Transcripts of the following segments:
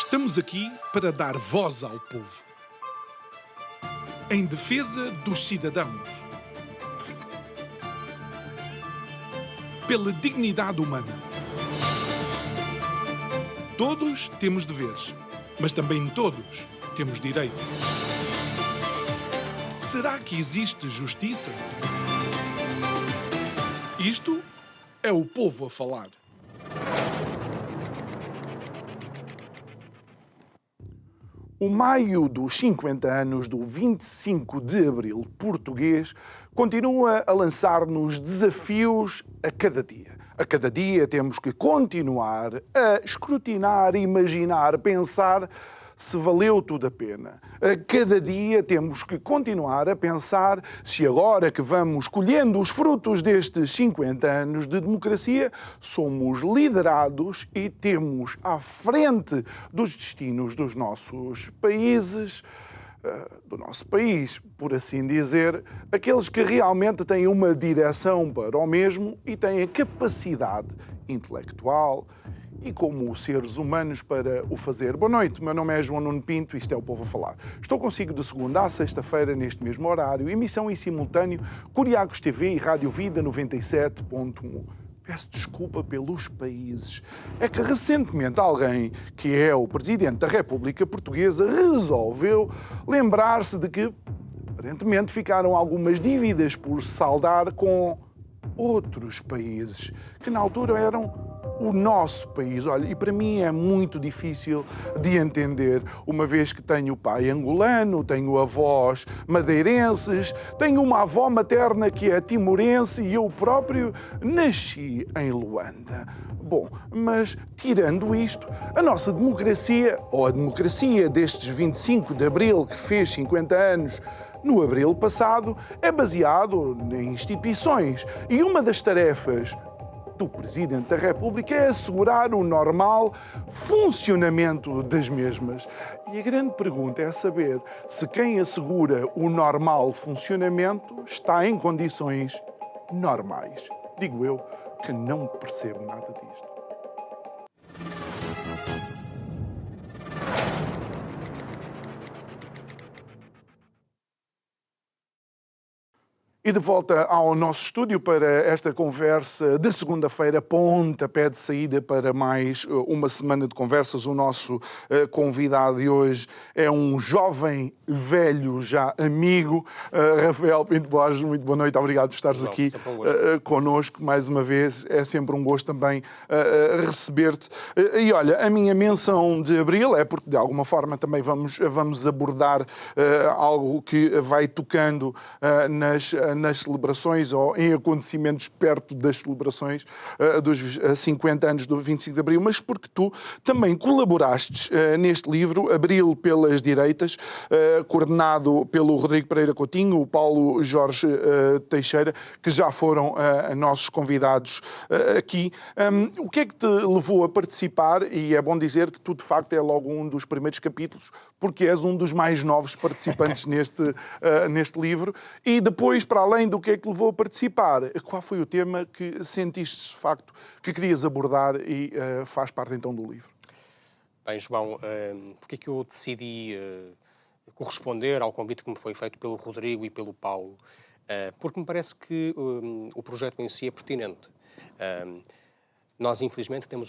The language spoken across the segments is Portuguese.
Estamos aqui para dar voz ao povo, em defesa dos cidadãos, pela dignidade humana. Todos temos deveres, mas também todos temos direitos. Será que existe justiça? Isto é o povo a falar. O maio dos 50 anos do 25 de Abril português continua a lançar-nos desafios a cada dia. A cada dia temos que continuar a escrutinar, imaginar, pensar se valeu tudo a pena. A cada dia temos que continuar a pensar se agora que vamos colhendo os frutos destes 50 anos de democracia, somos liderados e temos à frente dos destinos dos nossos países, do nosso país, por assim dizer, aqueles que realmente têm uma direção para o mesmo e têm a capacidade intelectual e como seres humanos para o fazer. Boa noite, meu nome é João Nuno Pinto e isto é o Povo a Falar. Estou consigo de segunda a sexta-feira, neste mesmo horário, emissão em simultâneo, Curiacos TV e Rádio Vida 97.1. Peço desculpa pelos países. É que recentemente alguém, que é o Presidente da República Portuguesa, resolveu lembrar-se de que, aparentemente, ficaram algumas dívidas por saldar com outros países, que na altura eram o nosso país. Olha, e para mim é muito difícil de entender, uma vez que tenho pai angolano, tenho avós madeirenses, tenho uma avó materna que é timorense e eu próprio nasci em Luanda. Bom, mas tirando isto, a nossa democracia, ou a democracia destes 25 de Abril, que fez 50 anos, no abril passado, é baseado em instituições. E uma das tarefas do Presidente da República é assegurar o normal funcionamento das mesmas. E a grande pergunta é saber se quem assegura o normal funcionamento está em condições normais. Digo eu que não percebo nada disto. E de volta ao nosso estúdio para esta conversa de segunda-feira, pontapé de saída para mais uma semana de conversas. O nosso convidado de hoje é um jovem, velho, já amigo, Rafael Pinto Borges. Muito boa noite, obrigado por estares aqui connosco mais uma vez. É sempre um gosto também receber-te. E olha, a minha menção de Abril é porque de alguma forma também vamos abordar algo que vai tocando nas celebrações ou em acontecimentos perto das celebrações dos 50 anos do 25 de Abril, mas porque tu também colaboraste neste livro, Abril pelas Direitas, coordenado pelo Rodrigo Pereira Coutinho, o Paulo Jorge Teixeira, que já foram nossos convidados aqui. O que é que te levou a participar? E é bom dizer que tu, de facto, é logo um dos primeiros capítulos, porque és um dos mais novos participantes neste livro. E depois, para além do que é que levou a participar, qual foi o tema que sentiste, de facto, que querias abordar e faz parte, então, do livro? Bem, João, porque é que eu decidi corresponder ao convite que me foi feito pelo Rodrigo e pelo Paulo? Porque me parece que o projeto em si é pertinente. Nós, infelizmente, temos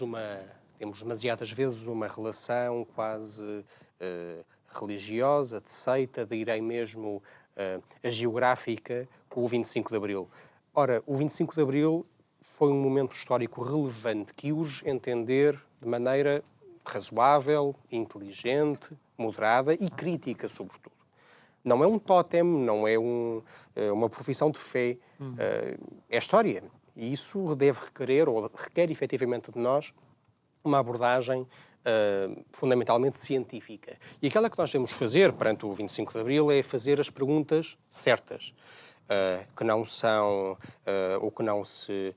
demasiadas vezes uma relação quase religiosa, de seita, direi mesmo a geográfica, com o 25 de Abril. Ora, o 25 de Abril foi um momento histórico relevante que urge entender de maneira razoável, inteligente, moderada e crítica, sobretudo. Não é um tótem, não é uma profissão de fé, é história. E isso deve requerer, ou requer efetivamente de nós, uma abordagem fundamentalmente científica. E aquela que nós devemos fazer perante o 25 de Abril é fazer as perguntas certas, que não são ou que não se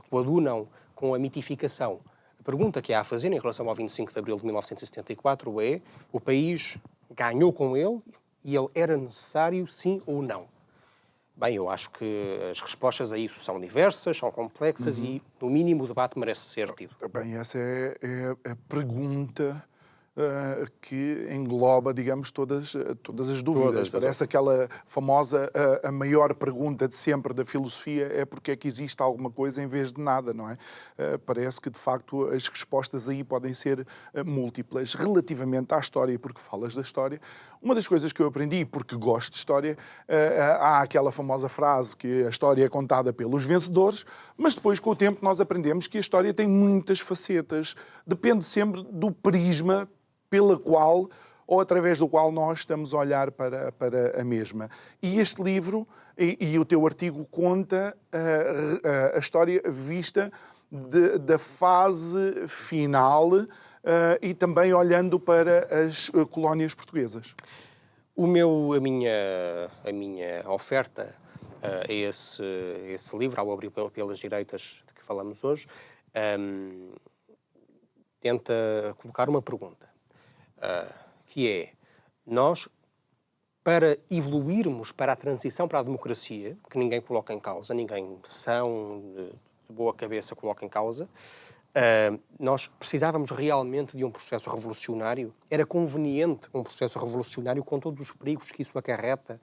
coadunam com a mitificação. A pergunta que há a fazer em relação ao 25 de Abril de 1974 é: o país ganhou com ele e ele era necessário, sim ou não? Bem, eu acho que as respostas a isso são diversas, são complexas e, no mínimo, o debate merece ser tido. Bem, essa é a pergunta que engloba, digamos, todas as dúvidas. Parece aquela famosa, a maior pergunta de sempre da filosofia é porque é que existe alguma coisa em vez de nada, não é? Parece que, de facto, as respostas aí podem ser múltiplas. Relativamente à história, porque falas da história, uma das coisas que eu aprendi, porque gosto de história, há aquela famosa frase que a história é contada pelos vencedores, mas depois, com o tempo, nós aprendemos que a história tem muitas facetas. Depende sempre do prisma pela qual ou através do qual nós estamos a olhar para a mesma. E este livro e o teu artigo conta a história vista da fase final e também olhando para as colónias portuguesas. A minha oferta a esse livro, ao abrir pelas direitas de que falamos hoje, tenta colocar uma pergunta. Que é, nós, para evoluirmos para a transição para a democracia, que ninguém coloca em causa, ninguém são de boa cabeça coloca em causa, nós precisávamos realmente de um processo revolucionário. Era conveniente um processo revolucionário com todos os perigos que isso acarreta,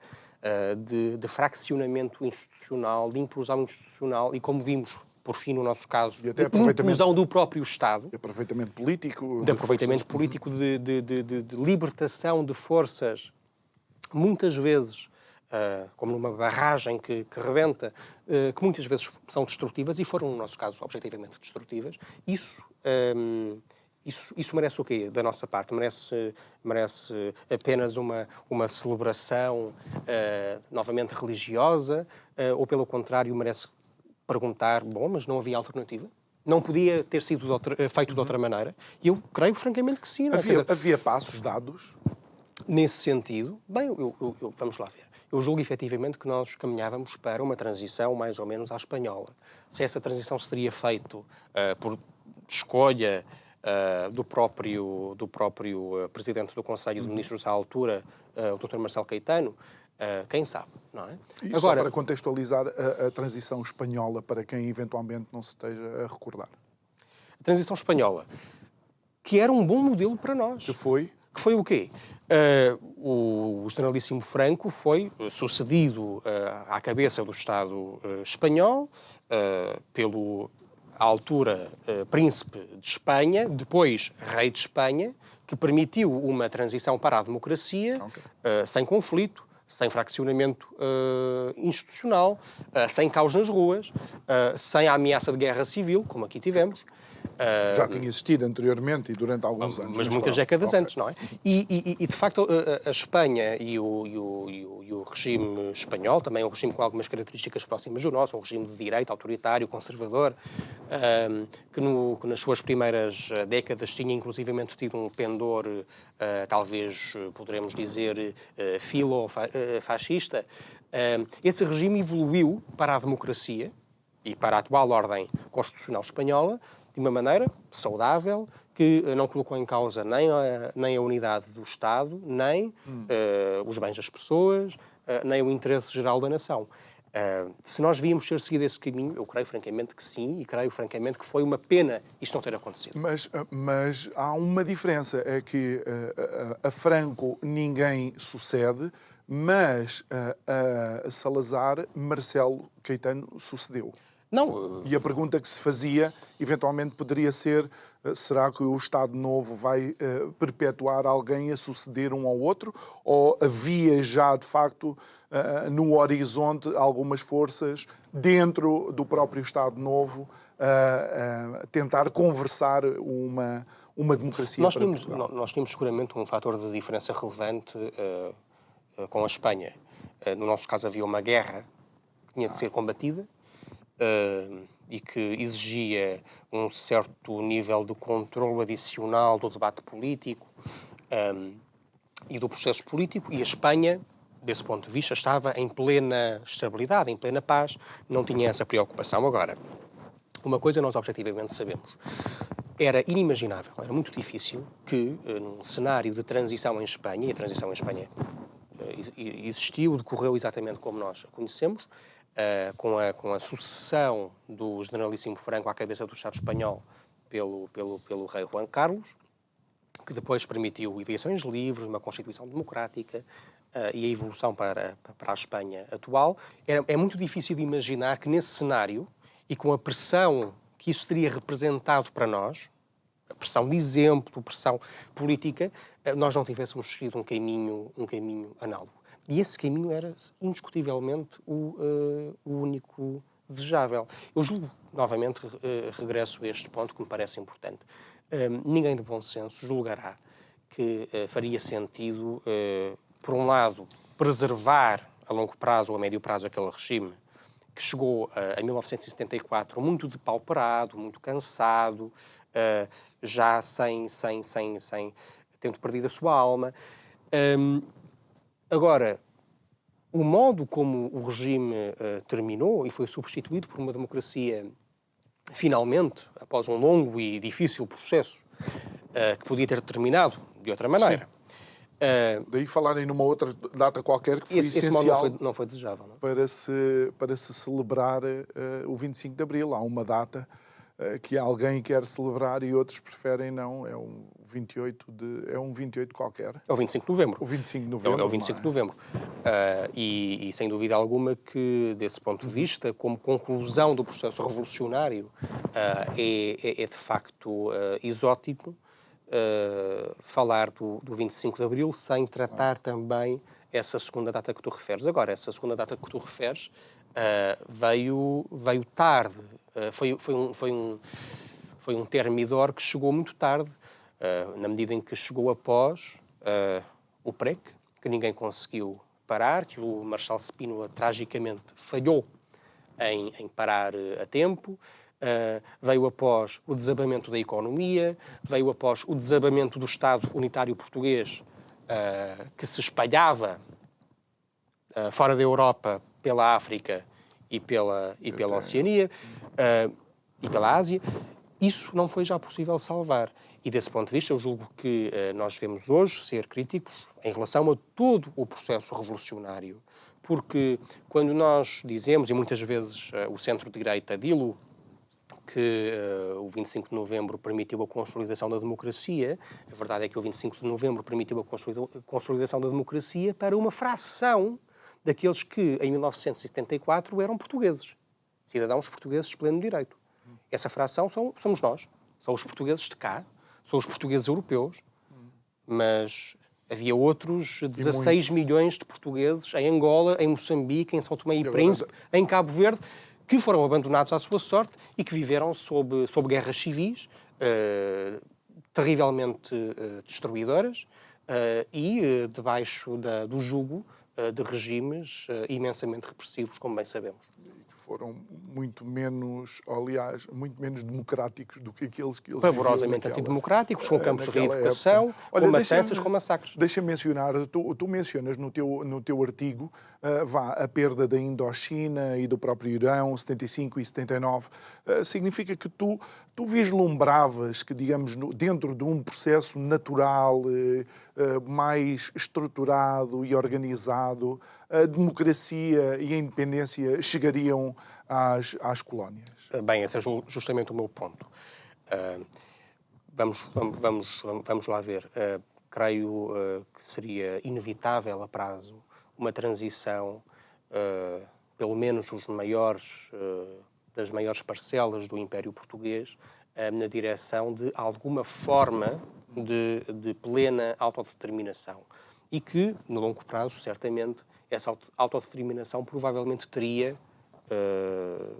de fraccionamento institucional, de implosão institucional e, como vimos, por fim, no nosso caso, de inclusão do próprio Estado. De aproveitamento político. De aproveitamento político, de libertação de forças, muitas vezes, como numa barragem que rebenta, que muitas vezes são destrutivas, e foram, no nosso caso, objetivamente destrutivas. Isso merece o quê, da nossa parte? Merece apenas uma celebração novamente religiosa? Ou, pelo contrário, merece perguntar, bom, mas não havia alternativa? Não podia ter sido feito de outra maneira? E eu creio, francamente, que sim. Havia passos dados? Nesse sentido, bem, vamos lá ver. Eu julgo, efetivamente, que nós caminhávamos para uma transição mais ou menos à espanhola. Se essa transição se teria feito por escolha do próprio Presidente do Conselho de Ministros à altura, o Dr. Marcelo Caetano, quem sabe, não é? E agora, só para contextualizar a transição espanhola, para quem eventualmente não se esteja a recordar. A transição espanhola, que era um bom modelo para nós. Que foi? Que foi o quê? O generalíssimo Franco foi sucedido à cabeça do Estado espanhol pelo, à altura, príncipe de Espanha, depois rei de Espanha, que permitiu uma transição para a democracia sem conflito, sem fraccionamento institucional, sem caos nas ruas, sem a ameaça de guerra civil, como aqui tivemos. Já tinha existido anteriormente e durante alguns anos. Mas muitas décadas antes, não é? E de facto, a Espanha e o regime espanhol, também um regime com algumas características próximas do nosso, um regime de direita, autoritário, conservador, que nas suas primeiras décadas tinha inclusivamente tido um pendor, talvez poderemos dizer, filo-fascista. Esse regime evoluiu para a democracia e para a atual ordem constitucional espanhola de uma maneira saudável, que não colocou em causa nem a unidade do Estado, nem os bens das pessoas, nem o interesse geral da nação. Se nós víamos ter seguido esse caminho, eu creio francamente que sim, e creio francamente que foi uma pena isto não ter acontecido. Mas há uma diferença, é que a Franco ninguém sucede, mas a Salazar, Marcelo Caetano sucedeu. Não. E a pergunta que se fazia, eventualmente, poderia ser: será que o Estado Novo vai perpetuar alguém a suceder um ao outro? Ou havia já, de facto, no horizonte, algumas forças dentro do próprio Estado Novo a tentar conversar uma democracia para Portugal? Nós tínhamos seguramente um fator de diferença relevante com a Espanha. No nosso caso, havia uma guerra que tinha de ser combatida, e que exigia um certo nível de controle adicional do debate político e do processo político, e a Espanha, desse ponto de vista, estava em plena estabilidade, em plena paz, não tinha essa preocupação. Agora, uma coisa nós objetivamente sabemos: era inimaginável, era muito difícil que, num cenário de transição em Espanha, e a transição em Espanha existiu, decorreu exatamente como nós a conhecemos, com a sucessão do generalíssimo Franco à cabeça do Estado espanhol pelo rei Juan Carlos, que depois permitiu eleições livres, uma Constituição democrática e a evolução para a Espanha atual. É muito difícil de imaginar que nesse cenário, e com a pressão que isso teria representado para nós, a pressão de exemplo, pressão política, nós não tivéssemos seguido um caminho análogo. E esse caminho era, indiscutivelmente, o único desejável. Eu julgo, novamente, regresso a este ponto que me parece importante. Ninguém de bom senso julgará que faria sentido, por um lado, preservar a longo prazo ou a médio prazo aquele regime que chegou em 1974 muito depauperado, muito cansado, já tendo perdido a sua alma. Agora, o modo como o regime terminou e foi substituído por uma democracia, finalmente, após um longo e difícil processo, que podia ter terminado de outra maneira. Daí falarem numa outra data qualquer que foi essencial esse modo não foi desejável, não? Para se celebrar o 25 de Abril. Há uma data que alguém quer celebrar e outros preferem não. É um 28 qualquer. É o 25 de novembro. O 25 de novembro. É o 25 de novembro. E sem dúvida alguma que, desse ponto de vista, como conclusão do processo revolucionário, é de facto exótico falar do 25 de Abril sem tratar também essa segunda data que tu referes. Agora, essa segunda data que tu referes veio tarde. Foi um termidor que chegou muito tarde, na medida em que chegou após o PREC, que ninguém conseguiu parar, que o Marshal Spínola tragicamente falhou em parar a tempo, veio após o desabamento da economia, veio após o desabamento do Estado unitário português, que se espalhava fora da Europa, pela África e pela Oceania e pela Ásia. Isso não foi já possível salvar. E desse ponto de vista, eu julgo que nós devemos hoje ser críticos em relação a todo o processo revolucionário. Porque quando nós dizemos, e muitas vezes o centro-direita dilo, que o 25 de novembro permitiu a consolidação da democracia, a verdade é que o 25 de novembro permitiu a consolidação da democracia para uma fração daqueles que, em 1974, eram portugueses. Cidadãos portugueses de pleno direito. Essa fração somos nós. São os portugueses de cá, são os portugueses europeus, mas havia outros 16 milhões de portugueses em Angola, em Moçambique, em São Tomé e Príncipe, em Cabo Verde, que foram abandonados à sua sorte e que viveram sob guerras civis terrivelmente destruidoras e debaixo do jugo de regimes imensamente repressivos, como bem sabemos. Foram muito menos democráticos do que aqueles que eles pavorosamente antidemocráticos, com campos de reeducação, com matanças, com massacres. Deixa-me mencionar, tu mencionas no teu artigo a perda da Indochina e do próprio Irão, 75 e 79. Significa que tu vislumbravas que, digamos, dentro de um processo natural, mais estruturado e organizado, a democracia e a independência chegariam às colónias? Bem, esse é justamente o meu ponto. Vamos lá ver. Creio que seria inevitável a prazo uma transição, pelo menos das maiores parcelas do Império Português, na direção de alguma forma de plena autodeterminação. E que, no longo prazo, certamente, essa autodeterminação provavelmente teria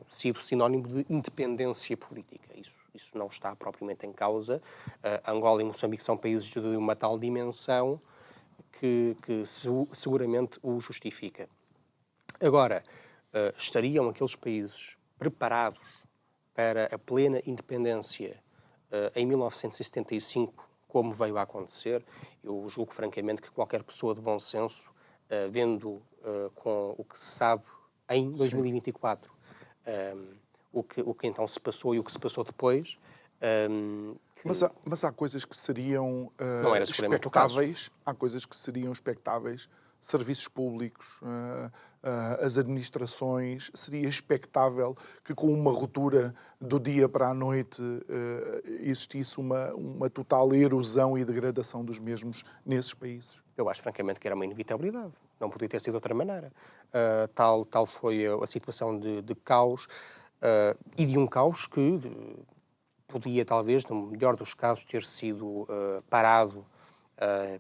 sido sinónimo de independência política. Isso não está propriamente em causa. Angola e Moçambique são países de uma tal dimensão que seguramente o justifica. Agora, estariam aqueles países preparados para a plena independência em 1975, como veio a acontecer? Eu julgo francamente que qualquer pessoa de bom senso, vendo com o que se sabe em 2024, o que então se passou e o que se passou depois... Mas há coisas que seriam não era expectáveis. Há coisas que seriam expectáveis serviços públicos, as administrações, seria expectável que com uma ruptura do dia para a noite existisse uma total erosão e degradação dos mesmos nesses países? Eu acho, francamente, que era uma inevitabilidade. Não podia ter sido de outra maneira. Tal foi a situação de caos, e de um caos que podia, talvez, no melhor dos casos, ter sido parado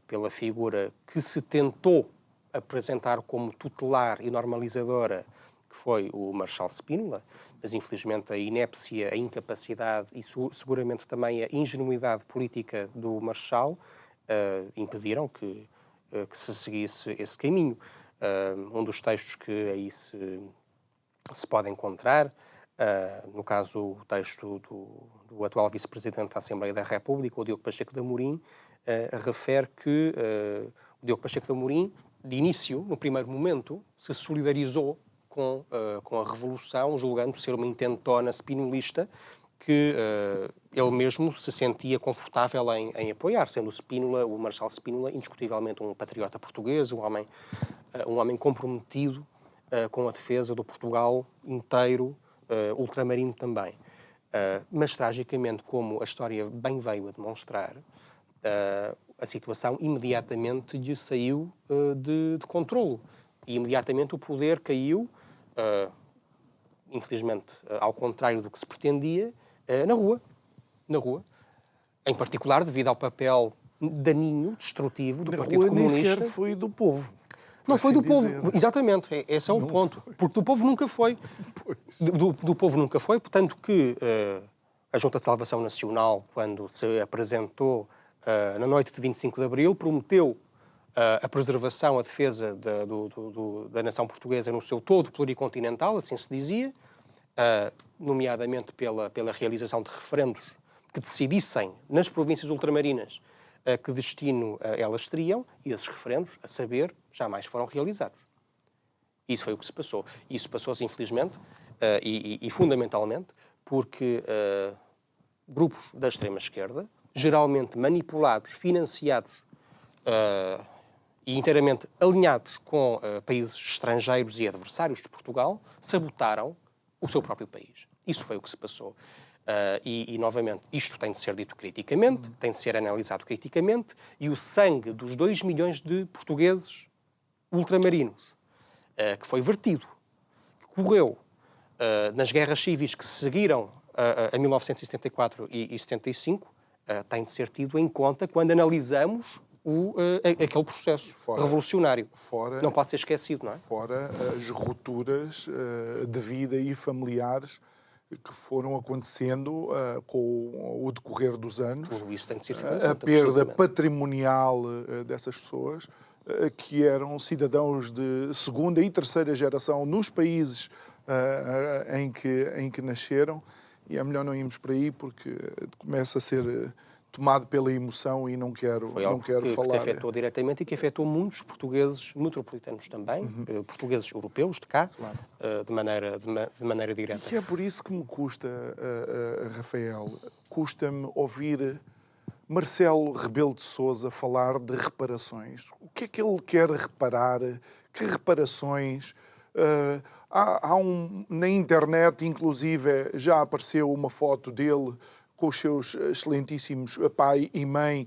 pela figura que se tentou apresentar como tutelar e normalizadora, que foi o Marshal Spínola, mas infelizmente a inépcia, a incapacidade e seguramente também a ingenuidade política do Marshal impediram que se seguisse esse caminho. Um dos textos que aí se pode encontrar, no caso o texto do atual Vice-Presidente da Assembleia da República, o Diogo Pacheco de Amorim, refere que o Diogo Pacheco de Amorim, de início, no primeiro momento, se solidarizou com a Revolução, julgando ser uma intentona spinolista que ele mesmo se sentia confortável em apoiar, sendo Spínola, o Marshal Spínola, indiscutivelmente um patriota português, um homem comprometido com a defesa do Portugal inteiro, ultramarino também. Mas, tragicamente, como a história bem veio a demonstrar, a situação imediatamente lhe saiu de controlo. E imediatamente o poder caiu, infelizmente, ao contrário do que se pretendia, na rua. Em particular, devido ao papel daninho, destrutivo do Partido Comunista. Nem sequer foi do povo. Não foi do povo, exatamente, esse é o ponto. Porque do povo nunca foi. Do povo nunca foi, portanto que a Junta de Salvação Nacional, quando se apresentou na noite de 25 de Abril, prometeu a preservação, a defesa da nação portuguesa no seu todo pluricontinental, assim se dizia, nomeadamente pela realização de referendos que decidissem nas províncias ultramarinas que destino elas teriam, e esses referendos, a saber, jamais foram realizados. Isso foi o que se passou. Isso passou-se, infelizmente, e fundamentalmente, porque grupos da extrema-esquerda, geralmente manipulados, financiados e inteiramente alinhados com países estrangeiros e adversários de Portugal, sabotaram o seu próprio país. Isso foi o que se passou. Novamente, isto tem de ser dito criticamente, tem de ser analisado criticamente, e o sangue dos 2 milhões de portugueses ultramarinos que foi vertido, que correu nas guerras civis que se seguiram a 1974 e 75, tem de ser tido em conta quando analisamos aquele processo revolucionário. Não pode ser esquecido, não é? Fora as rupturas de vida e familiares que foram acontecendo com o decorrer dos anos. Tudo isso tem de ser tido a perda patrimonial dessas pessoas que eram cidadãos de segunda e terceira geração nos países em que nasceram, e é melhor não irmos por aí porque começa a ser tomado pela emoção e não quero falar. Que te afetou diretamente e que afetou muitos portugueses metropolitanos também, portugueses europeus de cá, claro. de maneira direta. E é por isso que me custa, Rafael, custa-me ouvir Marcelo Rebelo de Sousa falar de reparações. O que é que ele quer reparar? Que reparações? Na internet, inclusive, já apareceu uma foto dele com os seus excelentíssimos pai e mãe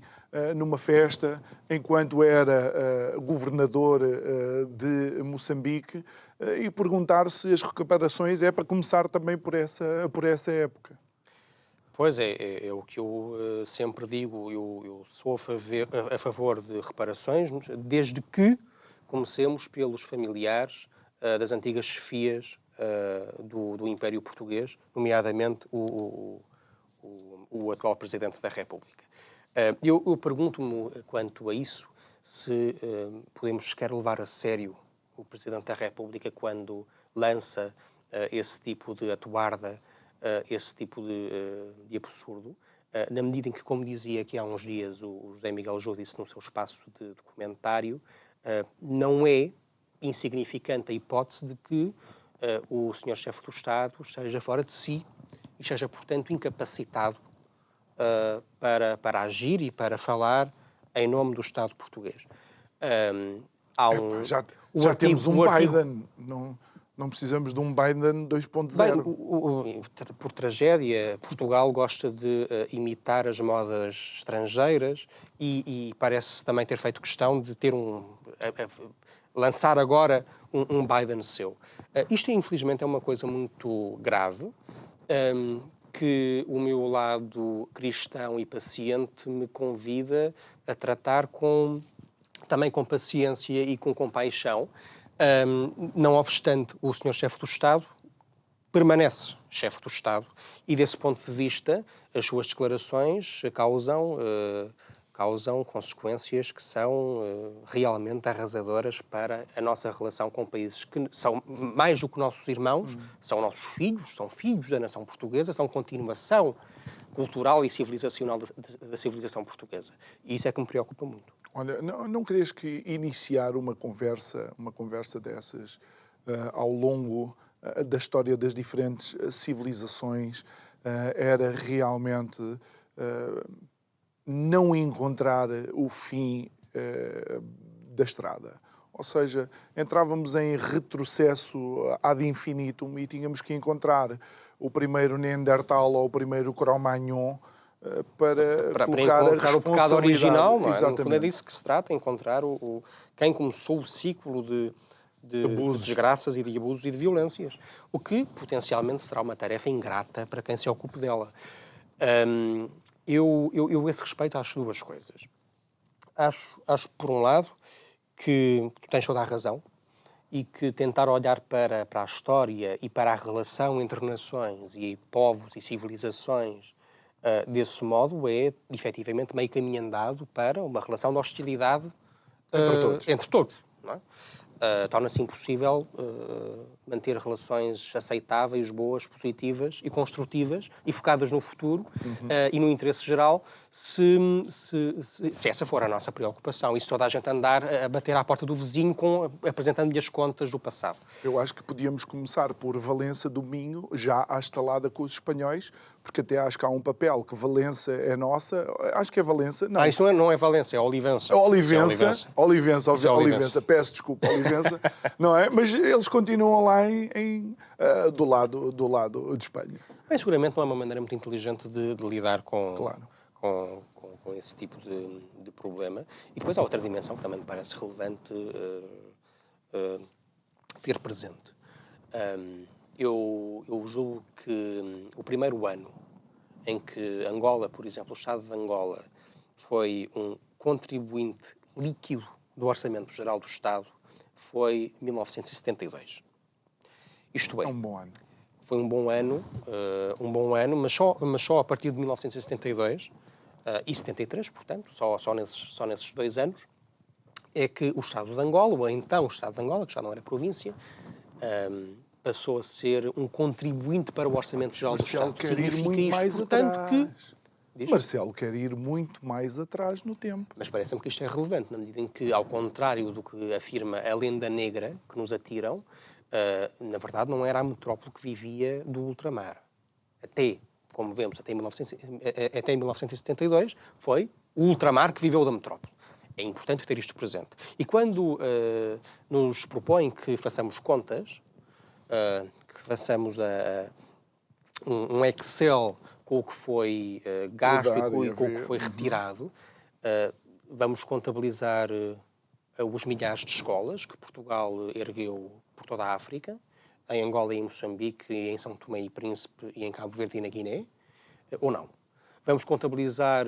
numa festa, enquanto era governador de Moçambique, e perguntar se as reparações é para começar também por essa época. Pois é o que eu sempre digo, eu sou a favor de reparações, desde que comecemos pelos familiares das antigas chefias do Império Português, nomeadamente o atual Presidente da República. Eu pergunto-me, quanto a isso, se podemos sequer levar a sério o Presidente da República quando lança esse tipo de atuarda, esse tipo de absurdo, na medida em que, como dizia aqui há uns dias o José Miguel Jô disse no seu espaço de documentário, não é insignificante a hipótese de que o Sr. Chefe do Estado esteja fora de si e esteja, portanto, incapacitado para agir e para falar em nome do Estado português. há já temos um Biden. Não precisamos de um Biden 2.0. Por tragédia, Portugal gosta de imitar as modas estrangeiras e parece também ter feito questão de ter lançar agora um Biden seu. Isto, infelizmente, é uma coisa muito grave, que o meu lado cristão e paciente me convida a tratar também com paciência e com compaixão. Não obstante, o Sr. Chefe do Estado permanece Chefe do Estado e, desse ponto de vista, as suas declarações causam consequências que são realmente arrasadoras para a nossa relação com países que são mais do que nossos irmãos, são nossos filhos, são filhos da nação portuguesa, são continuação cultural e civilizacional da civilização portuguesa. E isso é que me preocupa muito. Olha, não querias que iniciar uma conversa dessas ao longo da história das diferentes civilizações era realmente não encontrar o fim da estrada? Ou seja, entrávamos em retrocesso ad infinitum e tínhamos que encontrar o primeiro Neandertal ou o primeiro Cro-Magnon para colocar a responsabilidade. O pecado original, não é? Exatamente. No fundo é disso que se trata, encontrar quem começou o ciclo de desgraças e de abusos e de violências. O que, potencialmente, será uma tarefa ingrata para quem se ocupe dela. Eu, a esse respeito, acho duas coisas. Acho por um lado, que tu tens toda a razão e que tentar olhar para a história e para a relação entre nações e povos e civilizações desse modo é, efetivamente, meio caminho andado para uma relação de hostilidade entre todos. Não é? Torna-se impossível manter relações aceitáveis, boas, positivas e construtivas e focadas no futuro e no interesse geral, se essa for a nossa preocupação. E se toda a gente andar a bater à porta do vizinho apresentando-lhe as contas do passado. Eu acho que podíamos começar por Valença do Minho, já à estalada com os espanhóis, porque até acho que há um papel que Valença é nossa. Acho que é Valença. Não, isso não é Valença, é Olivença. Olivença. Peço desculpa, Olivença. Não é? Mas eles continuam lá do lado de Espanha. Bem, seguramente não é uma maneira muito inteligente de lidar com esse tipo de problema. E depois há outra dimensão que também me parece relevante ter presente. Eu julgo que o primeiro ano em que Angola, por exemplo, o Estado de Angola, foi um contribuinte líquido do Orçamento Geral do Estado, foi 1972. Isto é, um bom ano. Foi um bom ano, mas só a partir de 1972 e 73, portanto, só nesses 2 anos, é que o Estado de Angola, ou então o Estado de Angola, que já não era província, passou a ser um contribuinte para o Orçamento Geral do Estado. Quer ir muito mais atrás. Marcelo quer ir muito mais atrás no tempo. Mas parece-me que isto é relevante, na medida em que, ao contrário do que afirma a lenda negra que nos atiram, na verdade não era a metrópole que vivia do ultramar. Como vemos, até 1972, foi o ultramar que viveu da metrópole. É importante ter isto presente. E quando nos propõem que façamos contas, que façamos um Excel com o que foi gasto e com o que foi retirado, vamos contabilizar os milhares de escolas que Portugal ergueu por toda a África, em Angola e em Moçambique, em São Tomé e Príncipe e em Cabo Verde e na Guiné, ou não? Vamos contabilizar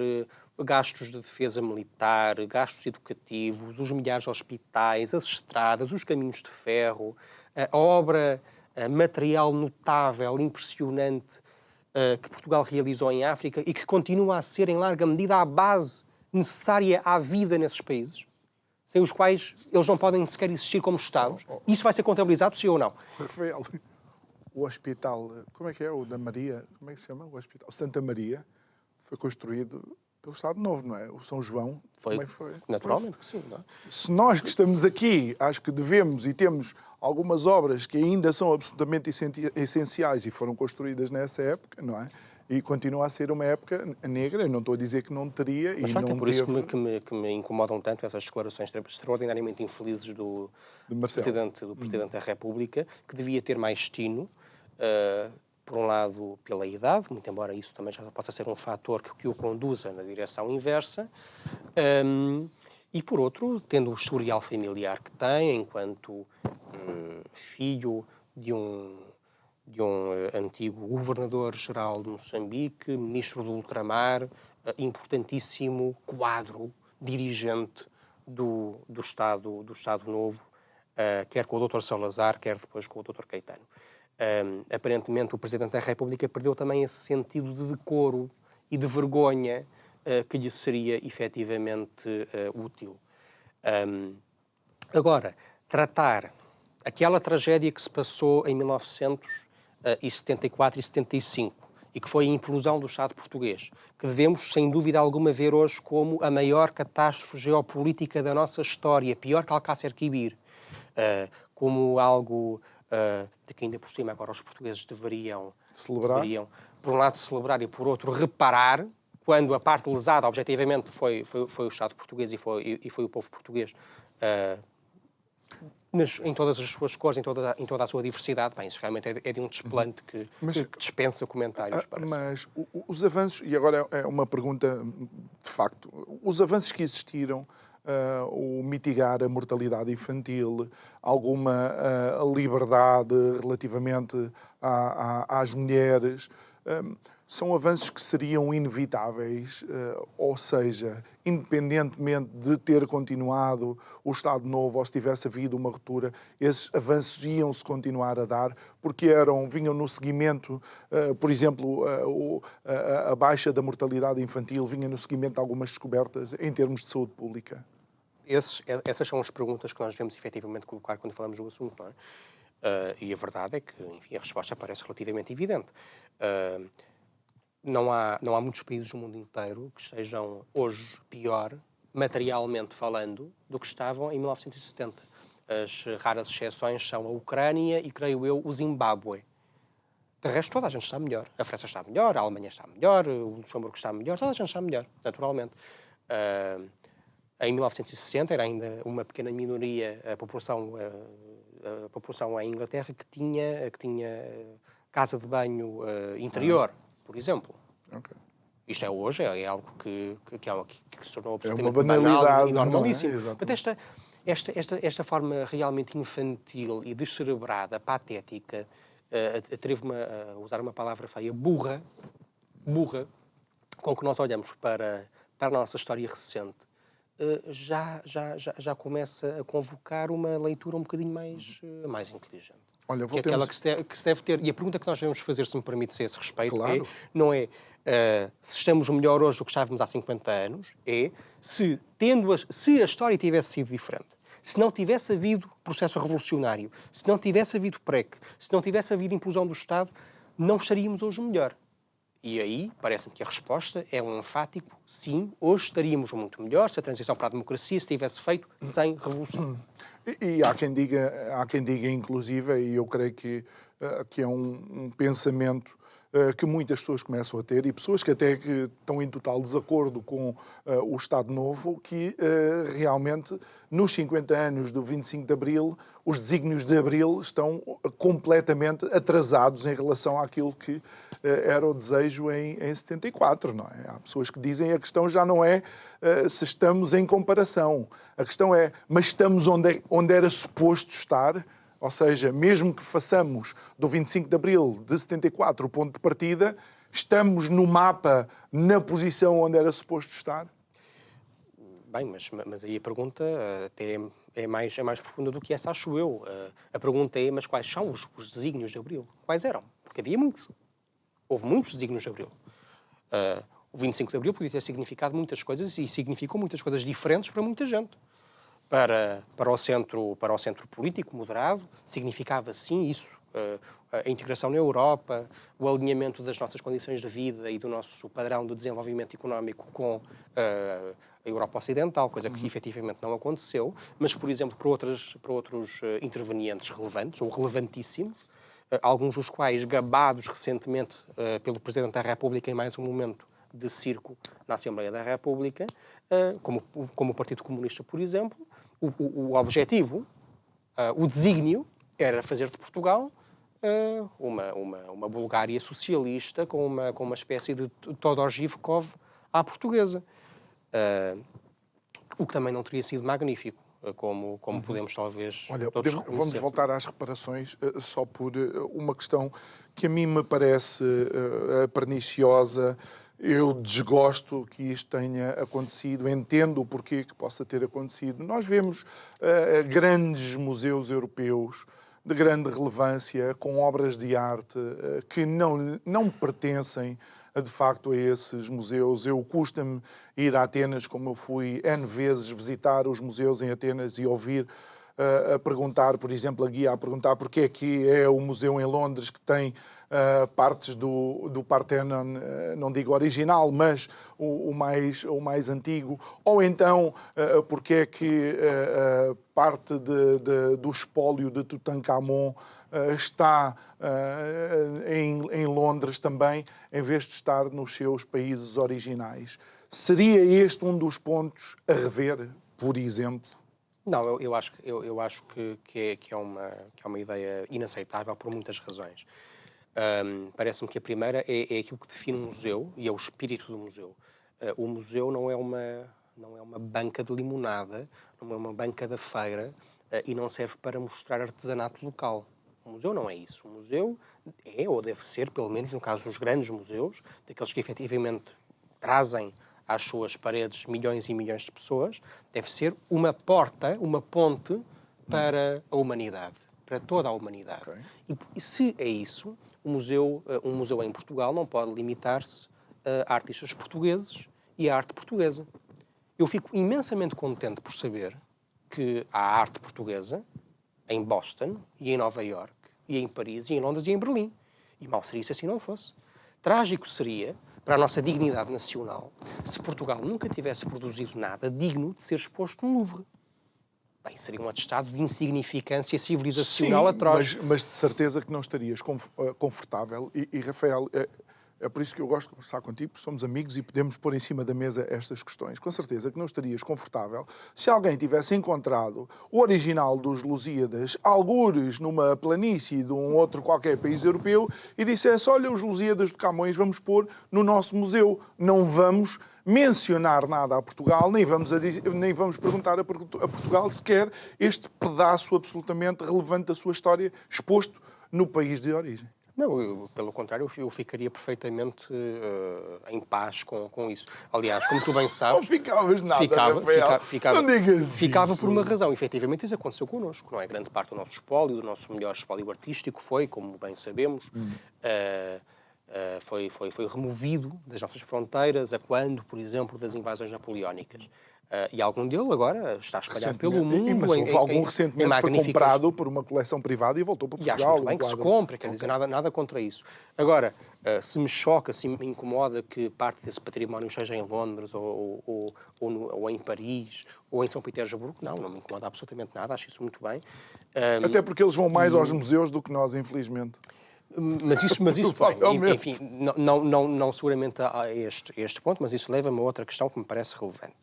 gastos de defesa militar, gastos educativos, os milhares de hospitais, as estradas, os caminhos de ferro, a obra material notável, impressionante, que Portugal realizou em África e que continua a ser, em larga medida, a base necessária à vida nesses países, sem os quais eles não podem sequer existir como Estados. Isso vai ser contabilizado, sim ou não? Rafael, o hospital, como é que é? O da Maria, como é que se chama? O hospital Santa Maria foi construído pelo Estado Novo, não é? O São João também foi. Naturalmente que sim, não é? Se nós que estamos aqui, acho que devemos e temos algumas obras que ainda são absolutamente essenciais e foram construídas nessa época, não é? e continua a ser uma época negra. Eu não estou a dizer que não teria. Mas, e facto, não é por isso teve... que me incomodam tanto essas declarações extraordinariamente infelizes do Presidente da República, que devia ter mais tino, por um lado, pela idade, muito embora isso também já possa ser um fator que o conduza na direção inversa, e, por outro, tendo o historial familiar que tem, enquanto filho de um antigo governador-geral de Moçambique, ministro do ultramar, importantíssimo quadro dirigente do Estado Novo, quer com o Dr. Salazar, quer depois com o Dr. Caetano. Aparentemente, o Presidente da República perdeu também esse sentido de decoro e de vergonha que lhe seria efetivamente útil. Agora, tratar aquela tragédia que se passou em 1974 e 75, e que foi a implosão do Estado português, que devemos, sem dúvida alguma, ver hoje como a maior catástrofe geopolítica da nossa história, pior que Alcácer Quibir, como algo de que ainda por cima agora os portugueses deveriam, por um lado, celebrar e por outro, reparar, quando a parte lesada, objetivamente, foi o Estado português e foi o povo português, em todas as suas cores, em toda a sua diversidade. Bem, isso realmente é de um desplante que dispensa comentários. Mas os avanços, e agora é uma pergunta de facto, os avanços que existiram, o mitigar a mortalidade infantil, alguma liberdade relativamente às mulheres, são avanços que seriam inevitáveis, ou seja, independentemente de ter continuado o Estado Novo ou se tivesse havido uma ruptura, esses avanços iam-se continuar a dar, porque vinham no seguimento, por exemplo, a baixa da mortalidade infantil vinha no seguimento de algumas descobertas em termos de saúde pública. Essas são as perguntas que nós devemos efetivamente colocar quando falamos do assunto, não é? E a verdade é que, enfim, a resposta parece relativamente evidente. Não há muitos países do mundo inteiro que estejam hoje pior, materialmente falando, do que estavam em 1970. As raras exceções são a Ucrânia e, creio eu, o Zimbábue. De resto, toda a gente está melhor. A França está melhor, a Alemanha está melhor, o Luxemburgo está melhor, toda a gente está melhor, naturalmente. Em 1960 era ainda uma pequena minoria a população em Inglaterra que tinha casa de banho interior, por exemplo. Okay. Isto hoje é algo que se tornou absolutamente banal e normalíssimo. Portanto, esta forma realmente infantil e descerebrada, patética, atrevo-me a usar uma palavra feia, burra, com que nós olhamos para a nossa história recente, já começa a convocar uma leitura um bocadinho mais inteligente. Olha, que é aquela que se deve ter. E a pergunta que nós devemos fazer, se me permite, a esse respeito, claro, não é se estamos melhor hoje do que estávamos há 50 anos, é se a história tivesse sido diferente, se não tivesse havido processo revolucionário, se não tivesse havido PREC, se não tivesse havido implosão do Estado, não estaríamos hoje melhor. E aí, parece-me que a resposta é um enfático sim, hoje estaríamos muito melhor se a transição para a democracia se tivesse feito sem revolução. E há quem diga inclusive, e eu creio que é um pensamento que muitas pessoas começam a ter, e pessoas que até que estão em total desacordo com o Estado Novo, que realmente, nos 50 anos do 25 de Abril, os desígnios de Abril estão completamente atrasados em relação àquilo que era o desejo em 74, não é? Há pessoas que dizem que a questão já não é se estamos em comparação. A questão é, mas estamos onde era suposto estar? Ou seja, mesmo que façamos do 25 de Abril de 74 o ponto de partida, estamos no mapa, na posição onde era suposto estar? Bem, mas aí a pergunta até é mais profunda do que essa, acho eu. A pergunta é, mas quais são os desígnios de Abril? Quais eram? Porque havia muitos. Houve muitos desígnios de Abril. O 25 de Abril podia ter significado muitas coisas e significou muitas coisas diferentes para muita gente. Para o centro político moderado, significava sim isso, a integração na Europa, o alinhamento das nossas condições de vida e do nosso padrão de desenvolvimento económico com a Europa Ocidental, coisa que efetivamente não aconteceu, mas, por exemplo, para outros intervenientes relevantes, ou relevantíssimos, alguns dos quais gabados recentemente pelo Presidente da República em mais um momento de circo na Assembleia da República, como o Partido Comunista, por exemplo. O objetivo, o desígnio, era fazer de Portugal uma Bulgária socialista com uma espécie de Todor Zhivkov à portuguesa. O que também não teria sido magnífico, como podemos talvez Olha, todos vamos voltar às reparações só por uma questão que a mim me parece perniciosa. Eu desgosto que isto tenha acontecido, entendo o porquê que possa ter acontecido. Nós vemos grandes museus europeus de grande relevância, com obras de arte que não pertencem de facto a esses museus. Eu custa-me ir a Atenas, como eu fui N vezes visitar os museus em Atenas e ouvir a perguntar, por exemplo, a guia a perguntar porque é que é o museu em Londres que tem partes do Parthenon, não digo original, mas o mais antigo, ou então porque é que parte do espólio de Tutankhamon está em Londres também, em vez de estar nos seus países originais. Seria este um dos pontos a rever, por exemplo? Não, eu acho que é uma ideia inaceitável por muitas razões. Parece-me que a primeira é aquilo que define um museu e é o espírito do museu. O museu não é uma banca de limonada, não é uma banca da feira e não serve para mostrar artesanato local. O museu não é isso. O museu é, ou deve ser, pelo menos no caso dos grandes museus, daqueles que efetivamente trazem às suas paredes milhões e milhões de pessoas, deve ser uma porta, uma ponte para a humanidade, para toda a humanidade. Okay. E se é isso, um museu em Portugal não pode limitar-se a artistas portugueses e à arte portuguesa. Eu fico imensamente contente por saber que há arte portuguesa em Boston e em Nova Iorque, e em Paris, e em Londres e em Berlim. E mal seria se assim não fosse. Trágico seria para a nossa dignidade nacional se Portugal nunca tivesse produzido nada digno de ser exposto no Louvre. Bem, seria um atestado de insignificância civilizacional atroz. Mas de certeza que não estarias confortável. E Rafael, é por isso que eu gosto de conversar contigo, porque somos amigos e podemos pôr em cima da mesa estas questões. Com certeza que não estarias confortável se alguém tivesse encontrado o original dos Lusíadas, algures numa planície de um outro qualquer país europeu, e dissesse, olha, os Lusíadas de Camões vamos pôr no nosso museu. Não vamos mencionar nada a Portugal, nem vamos perguntar a Portugal se quer este pedaço absolutamente relevante da sua história exposto no país de origem. Não, pelo contrário, eu ficaria perfeitamente em paz com isso. Aliás, como tu bem sabes... Não ficavas nada, ficava, não digas ficava isso. Por uma razão. Efetivamente, isso aconteceu connosco. Não é? Grande parte do nosso espólio, do nosso melhor espólio artístico foi, como bem sabemos, foi removido das nossas fronteiras a quando, por exemplo, das invasões napoleónicas. E algum dele agora está espalhado pelo mundo. Mas houve algum recentemente foi comprado por uma coleção privada e voltou para Portugal. E acho muito bem que se compre, quer dizer, nada contra isso. Agora, se me choca, se me incomoda que parte desse património seja em Londres ou em Paris ou em São Petersburgo, não me incomoda absolutamente nada, acho isso muito bem. Até porque eles vão mais aos museus do que nós, infelizmente. Mas isso bem, enfim, não seguramente a este ponto, mas isso leva-me a outra questão que me parece relevante.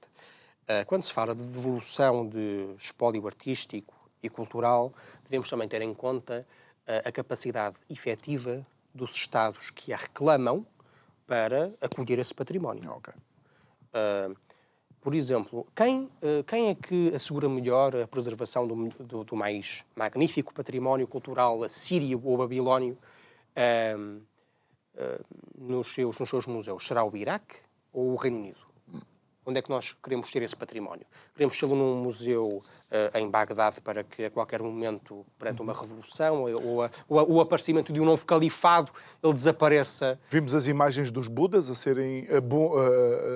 Quando se fala de devolução de espólio artístico e cultural, devemos também ter em conta a capacidade efetiva dos Estados que a reclamam para acolher esse património. Okay. Por exemplo, quem é que assegura melhor a preservação do mais magnífico património cultural assírio ou babilónio nos seus museus? Será o Iraque ou o Reino Unido? Onde é que nós queremos ter esse património? Queremos tê-lo num museu em Bagdade para que a qualquer momento, perante uma revolução ou o aparecimento de um novo califado, ele desapareça? Vimos as imagens dos Budas a serem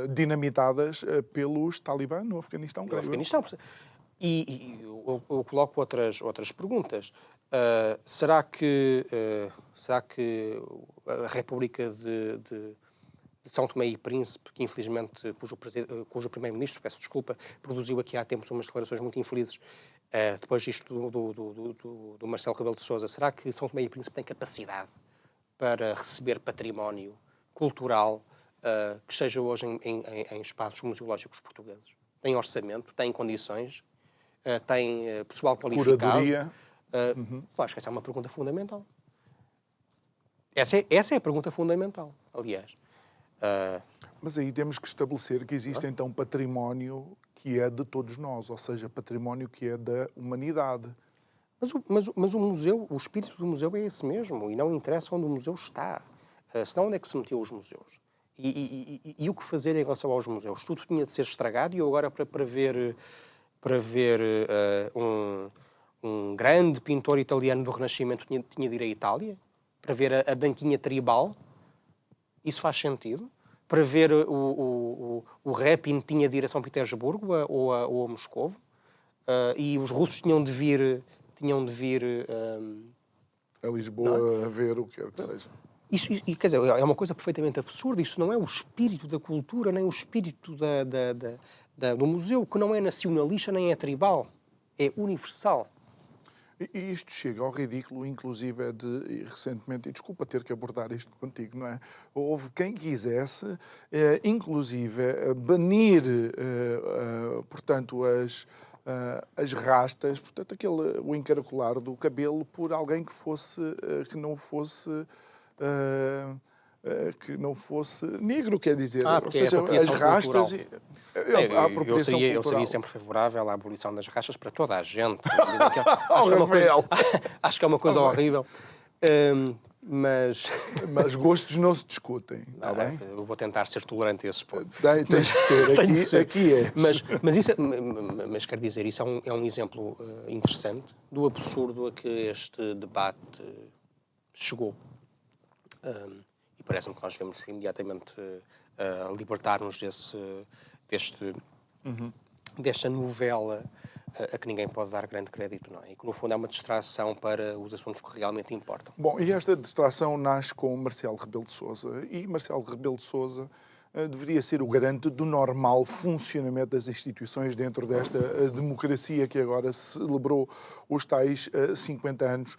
dinamitadas pelos talibã no Afeganistão. No Afeganistão. E eu coloco outras perguntas. Será que a República de de São Tomé e Príncipe, que infelizmente, cujo primeiro-ministro, peço desculpa, produziu aqui há tempos umas declarações muito infelizes, depois disto do Marcelo Rebelo de Sousa. Será que São Tomé e Príncipe tem capacidade para receber património cultural que esteja hoje em espaços museológicos portugueses? Tem orçamento, tem condições, tem pessoal qualificado? Curadoria? Acho que essa é uma pergunta fundamental. Essa é a pergunta fundamental, aliás. Mas aí temos que estabelecer que existe então património que é de todos nós, ou seja, património que é da humanidade. Mas o museu, o espírito do museu é esse mesmo, e não interessa onde o museu está. Senão onde é que se meteu os museus? E o que fazer em relação aos museus? Tudo tinha de ser estragado e eu agora para ver um grande pintor italiano do Renascimento tinha de ir à Itália? Para ver a banquinha tribal? Isso faz sentido? Para ver o Repin tinha de ir a São Petersburgo ou a Moscovo? E os russos tinham de vir A Lisboa a ver o que quer que seja. Isso, quer dizer, é uma coisa perfeitamente absurda. Isso não é o espírito da cultura, nem o espírito do museu, que não é nacionalista nem é tribal. É universal. E isto chega ao ridículo, inclusive, recentemente, e desculpa ter que abordar isto contigo, não é? Houve quem quisesse, inclusive, banir, portanto, as rastas, portanto, o encaracolar do cabelo por alguém que não fosse negro, quer dizer, ou seja, as rastas, a apropriação eu cultural. seria sempre favorável à abolição das rastas para toda a gente. Acho que é uma coisa horrível. Mas gostos não se discutem, está bem? Eu vou tentar ser tolerante a esse ponto. Tens que ser, aqui é. Mas quero dizer, isso é um exemplo interessante do absurdo a que este debate chegou. E parece-me que nós devemos imediatamente libertar-nos desta novela a que ninguém pode dar grande crédito, não é? E que, no fundo, é uma distração para os assuntos que realmente importam. Bom, e esta distração nasce com Marcelo Rebelo de Sousa. E Marcelo Rebelo de Sousa deveria ser o garante do normal funcionamento das instituições dentro desta democracia que agora celebrou os tais 50 anos.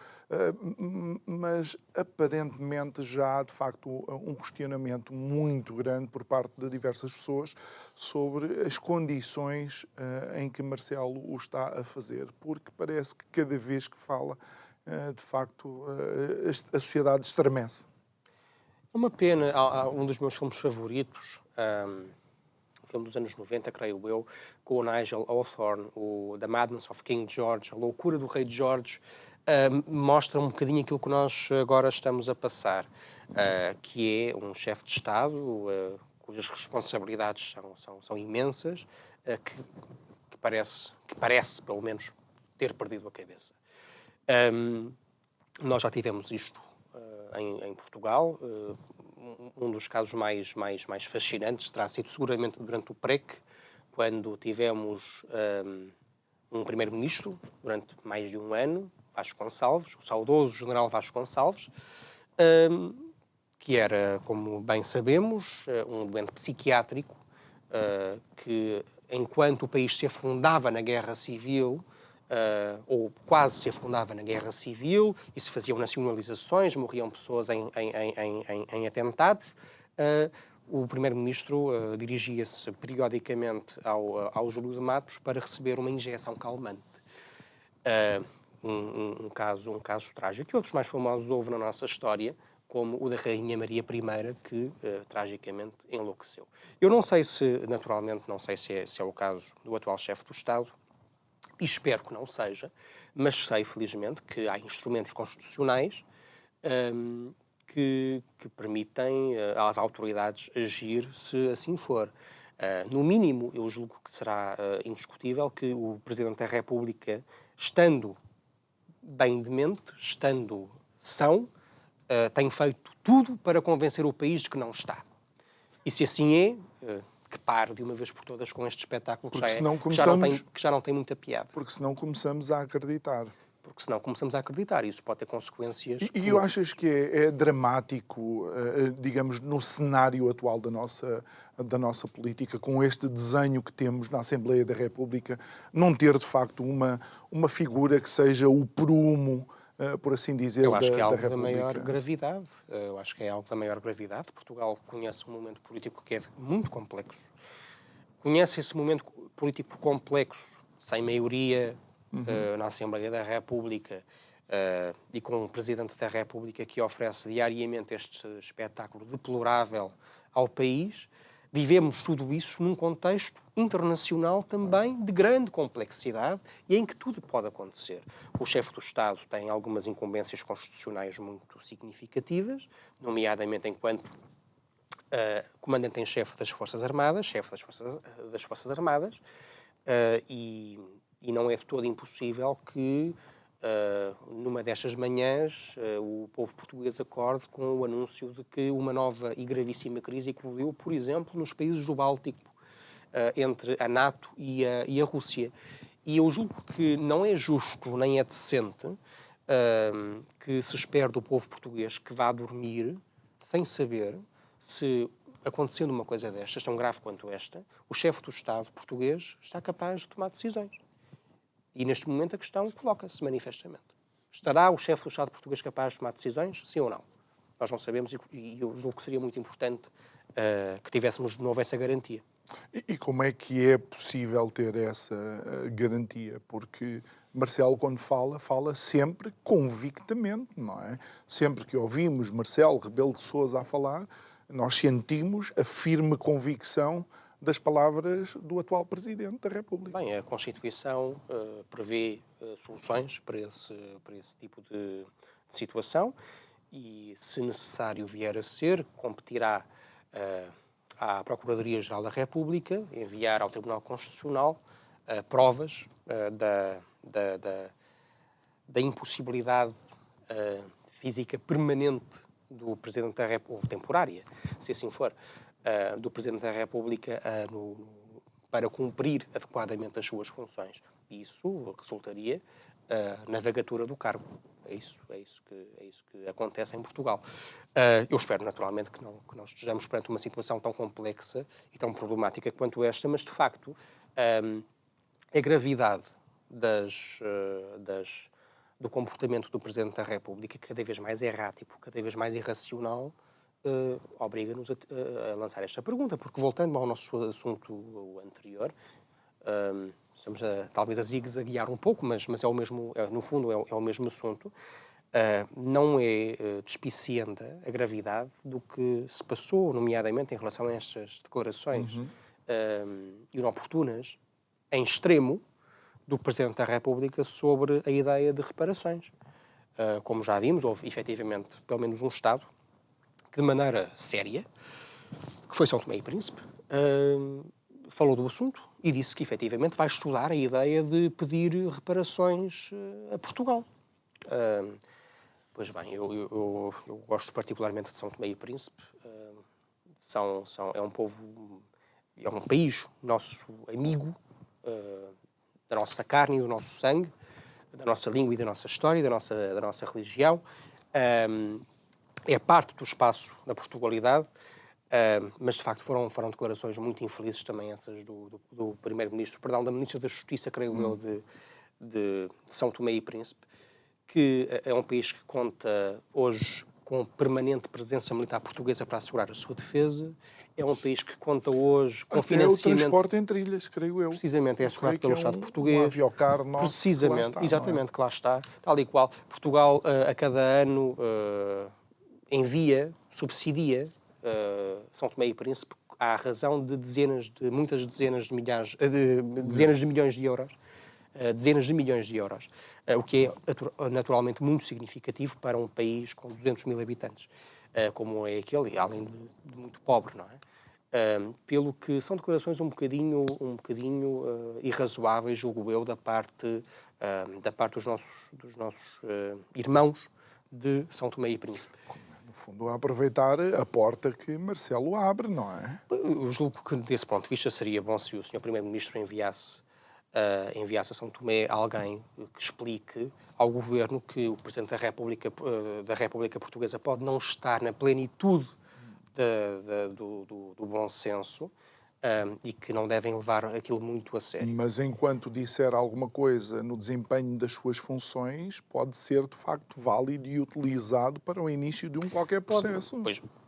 Mas, aparentemente, já há, de facto, um questionamento muito grande por parte de diversas pessoas sobre as condições em que Marcelo o está a fazer. Porque parece que cada vez que fala, de facto, a sociedade estremece. É uma pena. Há um dos meus filmes favoritos, um filme dos anos 90, creio eu, com o Nigel Hawthorne, o The Madness of King George, a loucura do rei George, mostra um bocadinho aquilo que nós agora estamos a passar, que é um chefe de Estado cujas responsabilidades são imensas, que parece, pelo menos, ter perdido a cabeça. Nós já tivemos isto em Portugal. Um dos casos mais fascinantes terá sido seguramente durante o PREC, quando tivemos um primeiro-ministro durante mais de um ano, Vasco Gonçalves, o saudoso general Vasco Gonçalves, que era, como bem sabemos, um doente psiquiátrico que, enquanto o país se afundava na guerra civil, ou quase se afundava na guerra civil, e se faziam nacionalizações, morriam pessoas em atentados, o primeiro-ministro dirigia-se periodicamente ao Júlio de Matos para receber uma injeção calmante. Um caso trágico. E outros mais famosos houve na nossa história, como o da Rainha Maria I, que tragicamente enlouqueceu. Eu não sei se é o caso do atual chefe do Estado, e espero que não seja, mas sei, felizmente, que há instrumentos constitucionais que permitem às autoridades agir se assim for. No mínimo, eu julgo que será indiscutível que o Presidente da República, estando bem de mente, estando são, tem feito tudo para convencer o país de que não está. E se assim é, que pare de uma vez por todas com este espetáculo que já não tem muita piada. Porque senão começamos a acreditar. porque senão começamos a acreditar e isso pode ter consequências. E achas que é dramático, digamos, no cenário atual da nossa política, com este desenho que temos na Assembleia da República, não ter, de facto, uma figura que seja o prumo, por assim dizer, da República? Eu acho que é algo da maior gravidade. Eu acho que é algo da maior gravidade. Portugal conhece um momento político que é muito complexo. Conhece esse momento político complexo, sem maioria na Assembleia da República e com um Presidente da República que oferece diariamente este espetáculo deplorável ao país. Vivemos tudo isso num contexto internacional também de grande complexidade e em que tudo pode acontecer. O chefe do Estado tem algumas incumbências constitucionais muito significativas, nomeadamente enquanto comandante em chefe das Forças Armadas, chefe das Forças Armadas, e não é de todo impossível que numa destas manhãs o povo português acorde com o anúncio de que uma nova e gravíssima crise eclodiu, por exemplo, nos países do Báltico, entre a NATO e a Rússia. E eu julgo que não é justo nem é decente que se espere do povo português que vá dormir sem saber se, acontecendo uma coisa destas, tão grave quanto esta, o chefe do Estado português está capaz de tomar decisões. E neste momento a questão coloca-se manifestamente. Estará o chefe do Estado português capaz de tomar decisões? Sim ou não? Nós não sabemos e eu julgo que seria muito importante que tivéssemos de novo essa garantia. E como é que é possível ter essa garantia? Porque Marcelo, quando fala sempre convictamente, não é? Sempre que ouvimos Marcelo Rebelo de Sousa a falar, nós sentimos a firme convicção das palavras do atual Presidente da República. Bem, a Constituição prevê soluções para esse tipo de situação e, se necessário vier a ser, competirá à Procuradoria-Geral da República enviar ao Tribunal Constitucional provas da impossibilidade física permanente do Presidente da República, ou temporária, se assim for, do Presidente da República para cumprir adequadamente as suas funções. E isso resultaria na vagatura do cargo. É isso que acontece em Portugal. Eu espero, naturalmente, que não estejamos perante uma situação tão complexa e tão problemática quanto esta, mas, de facto, a gravidade do comportamento do Presidente da República, cada vez mais errático, cada vez mais irracional, obriga-nos a lançar esta pergunta, porque, voltando ao nosso assunto anterior, estamos talvez a zigue-zaguear um pouco, mas é o mesmo, no fundo é o mesmo assunto. Não é despicienda a gravidade do que se passou, nomeadamente em relação a estas declarações inoportunas, em extremo, do Presidente da República sobre a ideia de reparações. Como já vimos, houve efetivamente pelo menos um Estado que, de maneira séria, que foi São Tomé e Príncipe, falou do assunto e disse que efetivamente vai estudar a ideia de pedir reparações a Portugal. Pois bem, eu gosto particularmente de São Tomé e Príncipe. É um povo, é um país nosso amigo, da nossa carne e do nosso sangue, da nossa língua e da nossa história, da nossa religião. É parte do espaço da Portugalidade, mas de facto foram declarações muito infelizes também essas do Primeiro-Ministro, perdão, da Ministra da Justiça, creio eu, de São Tomé e Príncipe, que é um país que conta hoje com permanente presença militar portuguesa para assegurar a sua defesa. É um país que conta hoje com financiamento... o transporte em trilhas, creio eu. Precisamente, é assegurado pelo Estado português. Um aviocar nosso. Precisamente, que lá está, exatamente, que lá está. Tal e qual. Portugal, a cada ano, subsidia São Tomé e Príncipe à razão de muitas dezenas de milhões de euros. Dezenas de milhões de euros, o que é naturalmente muito significativo para um país com 200 mil habitantes, como é aquele, além de muito pobre, não é? Pelo que são declarações um bocadinho irrazoáveis, julgo eu, da parte dos nossos irmãos de São Tomé e Príncipe. No fundo, a aproveitar a porta que Marcelo abre, não é? Eu julgo que, desse ponto de vista, seria bom se o Sr. Primeiro-Ministro enviasse enviasse a São Tomé alguém que explique ao governo que o Presidente da República Portuguesa pode não estar na plenitude do bom senso e que não devem levar aquilo muito a sério. Mas enquanto disser alguma coisa no desempenho das suas funções, pode ser de facto válido e utilizado para o início de um qualquer processo.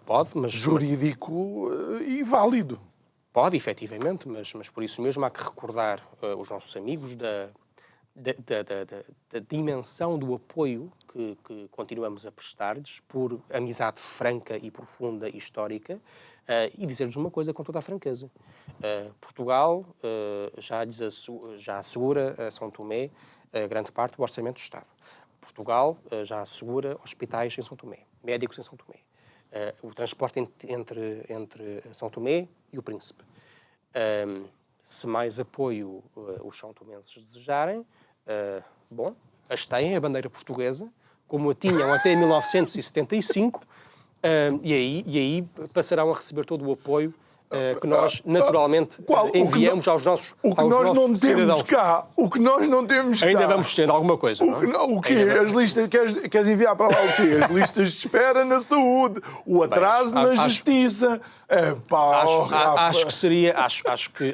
Pode, mas jurídico e válido. Pode, efetivamente, mas por isso mesmo há que recordar os nossos amigos da dimensão do apoio que continuamos a prestar-lhes por amizade franca e profunda e histórica e dizer-lhes uma coisa com toda a franqueza. Portugal já assegura a São Tomé grande parte do orçamento do Estado. Portugal já assegura hospitais em São Tomé, médicos em São Tomé. O transporte entre São Tomé e o Príncipe. Se mais apoio os são-tomenses desejarem, bom, as têm a bandeira portuguesa, como a tinham até 1975, e aí passarão a receber todo o apoio que nós naturalmente enviamos aos nossos cidadãos. O que nós não temos cá. O que nós não temos cá. Ainda vamos tendo alguma coisa, não é? O quê? As listas, queres enviar para lá o quê? As listas de espera na saúde, o atraso na justiça.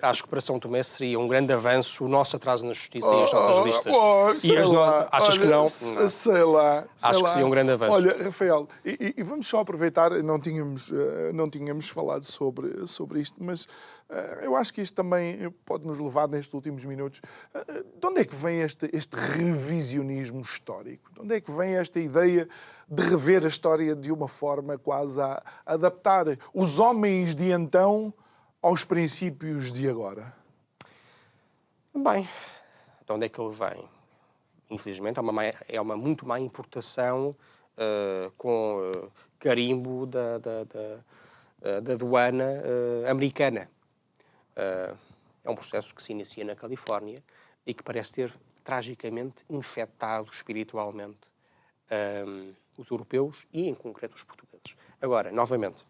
Acho que para São Tomé seria um grande avanço o nosso atraso na justiça e as nossas listas. Achas que não? Sei lá. Acho que seria um grande avanço. Olha, Rafael, e vamos só aproveitar, não tínhamos falado sobre isto, mas eu acho que isto também pode nos levar nestes últimos minutos. De onde é que vem este revisionismo histórico? De onde é que vem esta ideia de rever a história de uma forma quase a adaptar os homens de então aos princípios de agora? Bem, de onde é que ele vem? Infelizmente, é uma muito má importação com carimbo da aduana americana. É um processo que se inicia na Califórnia e que parece ter tragicamente infectado espiritualmente os europeus e, em concreto, os portugueses. Agora, novamente,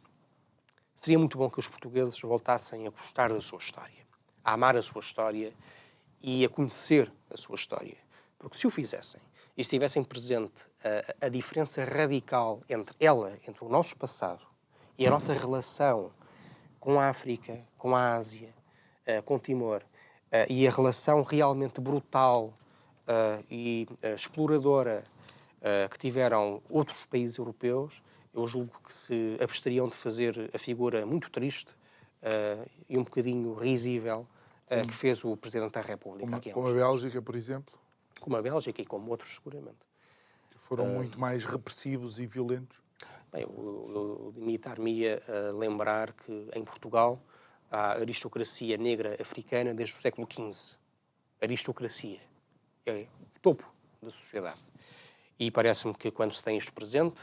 seria muito bom que os portugueses voltassem a gostar da sua história, a amar a sua história e a conhecer a sua história. Porque se o fizessem e se tivessem presente a diferença radical entre o nosso passado e a nossa relação com a África, com a Ásia, com Timor, e a relação realmente brutal e exploradora que tiveram outros países europeus, eu julgo que se abstariam de fazer a figura muito triste e um bocadinho risível que fez o Presidente da República. Como a Bélgica, por exemplo? Como a Bélgica e como outros, seguramente. Que foram muito mais repressivos e violentos. Bem, eu limitar-me a lembrar que em Portugal há aristocracia negra africana desde o século XV. Aristocracia. É o topo da sociedade. E parece-me que quando se tem isto presente,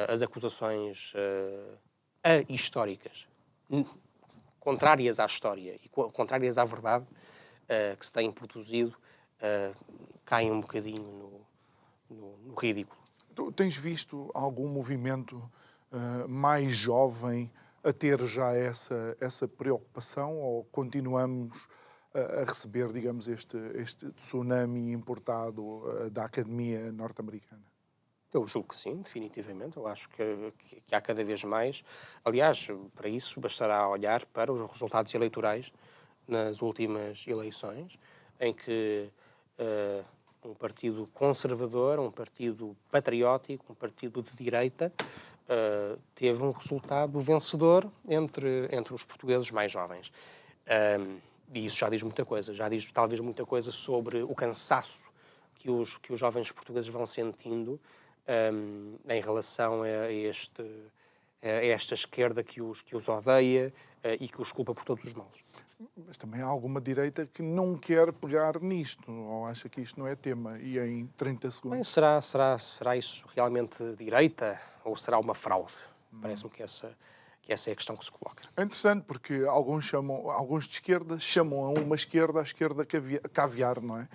as acusações históricas, contrárias à história e contrárias à verdade que se têm produzido, caem um bocadinho no ridículo. Tu tens visto algum movimento mais jovem a ter já essa preocupação ou continuamos a receber, digamos, este tsunami importado da academia norte-americana? Eu julgo que sim, definitivamente. Eu acho que há cada vez mais. Aliás, para isso bastará olhar para os resultados eleitorais nas últimas eleições, em que um partido conservador, um partido patriótico, um partido de direita, teve um resultado vencedor entre os portugueses mais jovens. E isso já diz muita coisa. Já diz talvez muita coisa sobre o cansaço que os jovens portugueses vão sentindo em relação a esta esquerda que os odeia e que os culpa por todos os males. Mas também há alguma direita que não quer pegar nisto, ou acha que isto não é tema, e em 30 segundos... Bem, será isso realmente direita ou será uma fraude? Parece-me que essa é a questão que se coloca. É interessante, porque alguns de esquerda chamam a uma esquerda a esquerda caviar, não é?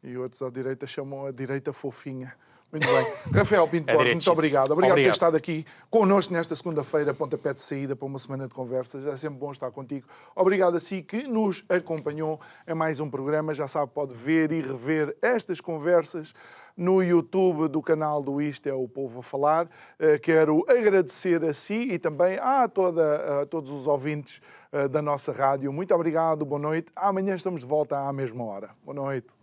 E outros à direita chamam a direita fofinha. Muito bem. Rafael Pinto Borges, muito obrigado. Obrigado por ter estado aqui connosco nesta segunda-feira, pontapé de saída para uma semana de conversas. É sempre bom estar contigo. Obrigado a si que nos acompanhou em mais um programa. Já sabe, pode ver e rever estas conversas no YouTube do canal do Isto é o Povo a Falar. Quero agradecer a si e também a todos os ouvintes da nossa rádio. Muito obrigado, boa noite. Amanhã estamos de volta à mesma hora. Boa noite.